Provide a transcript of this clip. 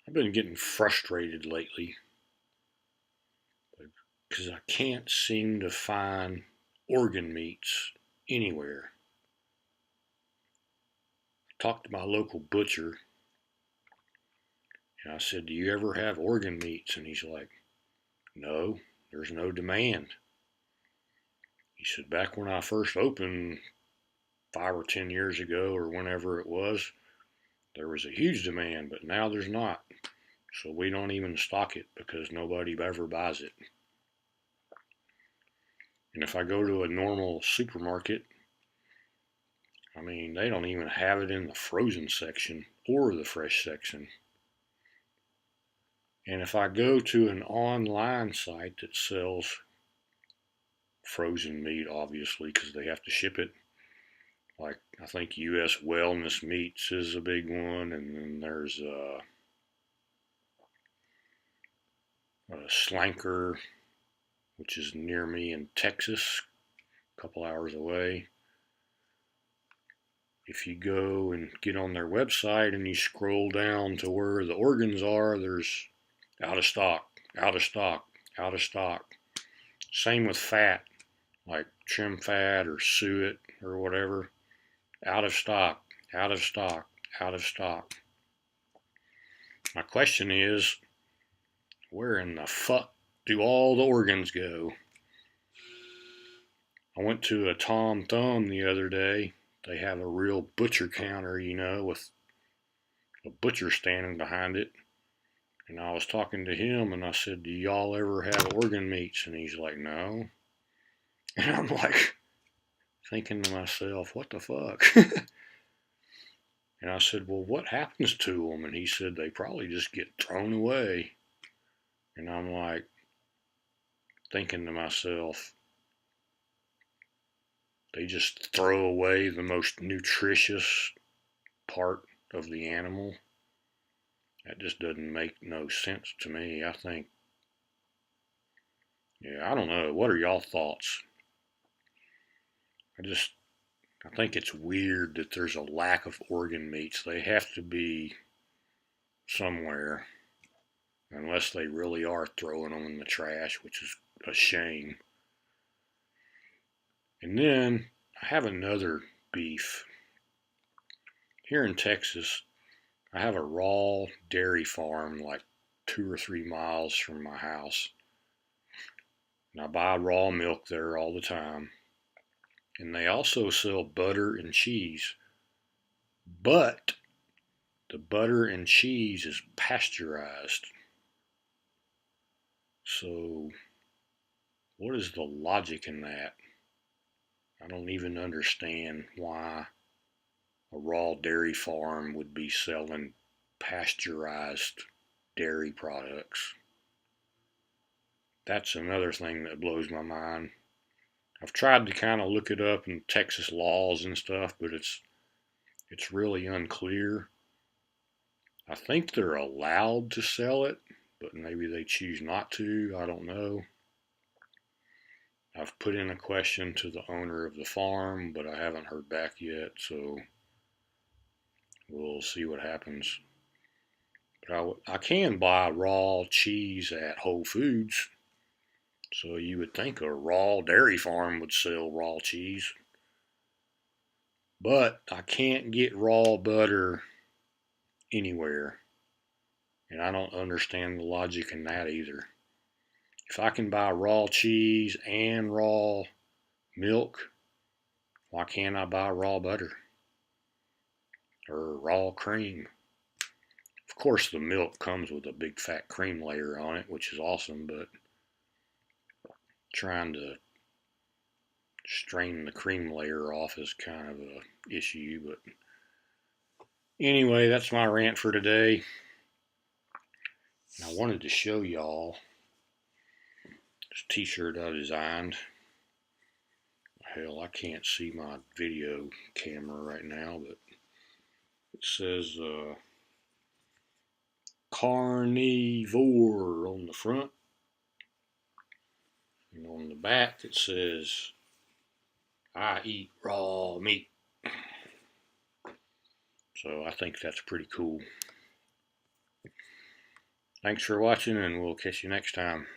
I've been getting frustrated lately because I can't seem to find organ meats anywhere. I talked to my local butcher and I said, "Do you ever have organ meats?" And he's like, "No, there's no demand." He said, "Back when I first opened 5 or 10 years ago, or whenever it was, there was a huge demand, but now there's not. So we don't even stock it because nobody ever buys it. And if I go to a normal supermarket, I mean, they don't even have it in the frozen section or the fresh section. And if I go to an online site that sells frozen meat, obviously, because they have to ship it, like I think U.S. Wellness Meats is a big one, and then there's Slanker, which is near me in Texas, a couple hours away. If you go and get on their website and you scroll down to where the organs are, there's out of stock, out of stock, out of stock. Same with fat, like trim fat or suet or whatever. Out of stock, out of stock, out of stock. My question is, where in the fuck do all the organs go? I went to a Tom Thumb the other day. They have a real butcher counter, with a butcher standing behind it. And I was talking to him and I said, "Do y'all ever have organ meats?" And he's like, "No." And I'm like thinking to myself, what the fuck? And I said, "Well, what happens to them?" And he said, "They probably just get thrown away." And I'm like thinking to myself, they just throw away the most nutritious part of the animal? That just doesn't make no sense to me. I think, I don't know. What are y'all thoughts? I just, I think it's weird that there's a lack of organ meats. They have to be somewhere, unless they really are throwing them in the trash, which is a shame. And then I have another beef. Here in Texas, I have a raw dairy farm like 2 or 3 miles from my house. And I buy raw milk there all the time. And they also sell butter and cheese. But the butter and cheese is pasteurized. So, what is the logic in that? I don't even understand why a raw dairy farm would be selling pasteurized dairy products. That's another thing that blows my mind. I've tried to kind of look it up in Texas laws and stuff, but it's really unclear. I think they're allowed to sell it, but maybe they choose not to. I don't know. I've put in a question to the owner of the farm, but I haven't heard back yet, so we'll see what happens. But I can buy raw cheese at Whole Foods, so you would think a raw dairy farm would sell raw cheese. But I can't get raw butter anywhere, and I don't understand the logic in that either. If I can buy raw cheese and raw milk, why can't I buy raw butter or raw cream? Of course, the milk comes with a big fat cream layer on it, which is awesome, but trying to strain the cream layer off is kind of a issue. But anyway, that's my rant for today. And I wanted to show y'all this t-shirt I designed. Hell, I can't see my video camera right now, but it says carnivore on the front. And on the back it says, "I eat raw meat." So I think that's pretty cool. Thanks for watching, and we'll catch you next time.